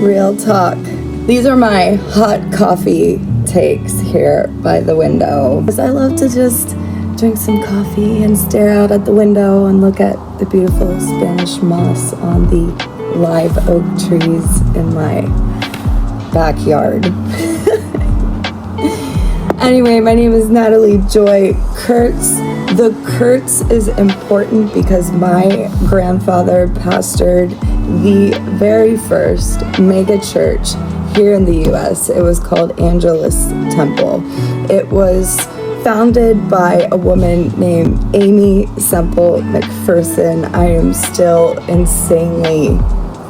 Real talk. These are my hot coffee takes here by the window. I love to just drink some coffee and stare out at the window and look at the beautiful Spanish moss on the live oak trees in my backyard. Anyway, my name is Natalie Joy Kurtz. The Kurtz is important because my grandfather pastored the very first mega church here in the U.S. It was called Angelus Temple. It was founded by a woman named Aimee Semple McPherson. I am still insanely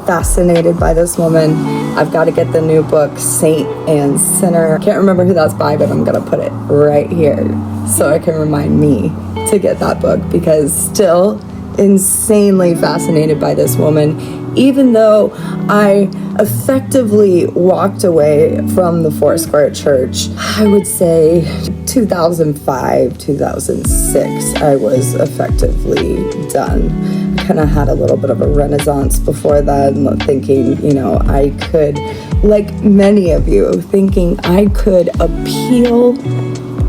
fascinated by this woman. I've got to get the new book, Saint and Sinner. Can't remember who that's by, but I'm going to put it right here so I can remind me to get that book, because still insanely fascinated by this woman, even though I effectively walked away from the Foursquare Church. I would say 2005, 2006, I was effectively done. Kind of had a little bit of a renaissance before then, thinking, I could, like many of you, thinking I could appeal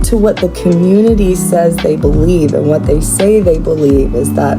to what the community says they believe, and what they say they believe is that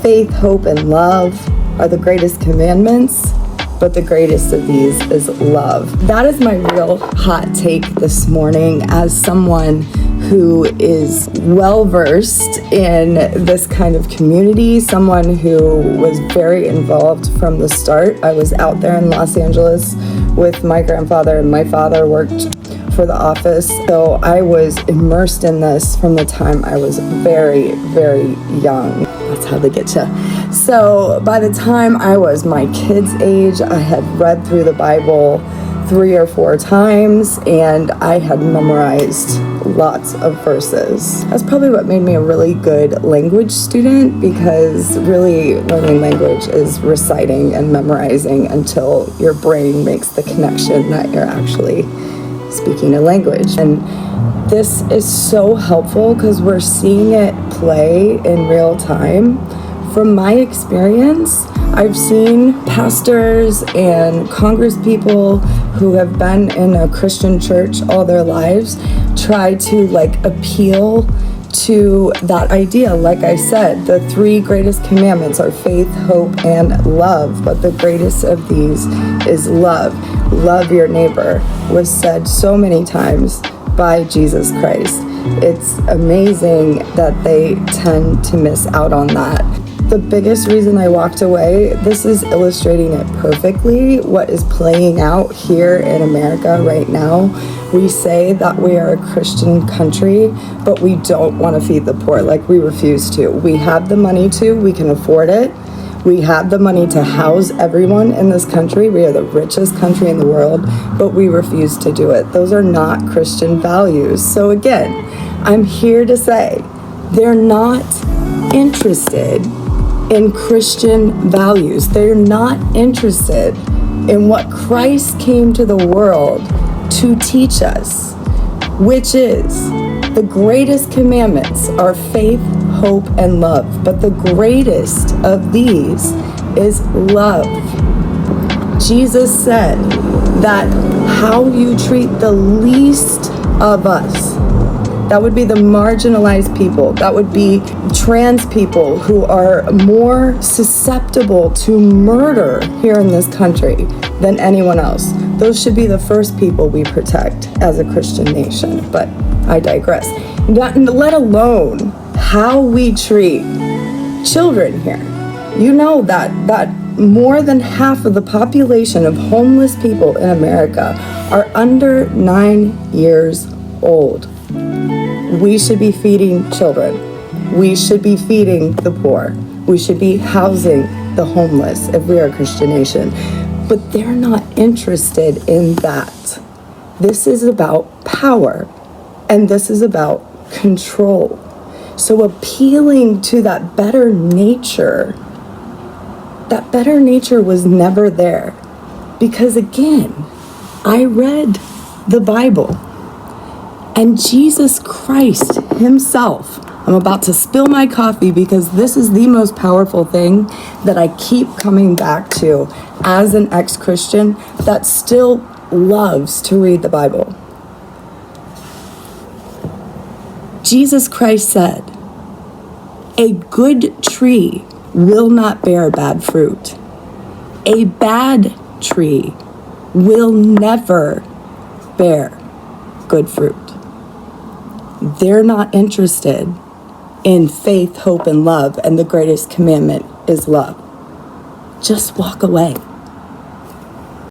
faith, hope, and love are the greatest commandments, but the greatest of these is love. That is my real hot take this morning, as someone who is well-versed in this kind of community, someone who was very involved from the start. I was out there in Los Angeles with my grandfather, and my father worked for the office. So I was immersed in this from the time I was very, very young. That's how they get you. So by the time I was my kid's age, I had read through the Bible 3 or 4 times, and I had memorized lots of verses. That's probably what made me a really good language student, because really learning language is reciting and memorizing until your brain makes the connection that you're actually speaking a language. And this is so helpful because we're seeing it play in real time. From my experience, I've seen pastors and congresspeople who have been in a Christian church all their lives try to appeal to that idea. Like I said, the 3 greatest commandments are faith, hope, and love, but the greatest of these is love. Love your neighbor was said so many times by Jesus Christ. It's amazing that they tend to miss out on that. The biggest reason I walked away, this is illustrating it perfectly, what is playing out here in America right now. We say that we are a Christian country, but we don't want to feed the poor. We refuse to. We have the money to, we can afford it. We have the money to house everyone in this country. We are the richest country in the world, but we refuse to do it. Those are not Christian values. So again, I'm here to say they're not interested in Christian values. They're not interested in what Christ came to the world to teach us, which is the greatest commandments are faith, hope, and love. But the greatest of these is love. Jesus said that how you treat the least of us, that would be the marginalized people, that would be trans people who are more susceptible to murder here in this country than anyone else. Those should be the first people we protect as a Christian nation, but I digress. Let alone how we treat children here. You know that more than half of the population of homeless people in America are under 9 years old. We should be feeding children. We should be feeding the poor. We should be housing the homeless if we are a Christian nation. But they're not interested in that. This is about power, and this is about control. So appealing to that better nature was never there. Because again, I read the Bible, and Jesus Christ himself I'm about to spill my coffee because this is the most powerful thing that I keep coming back to as an ex-Christian that still loves to read the Bible. Jesus Christ said, "A good tree will not bear bad fruit. A bad tree will never bear good fruit." They're not interested in faith, hope, and love, and the greatest commandment is love. Just walk away.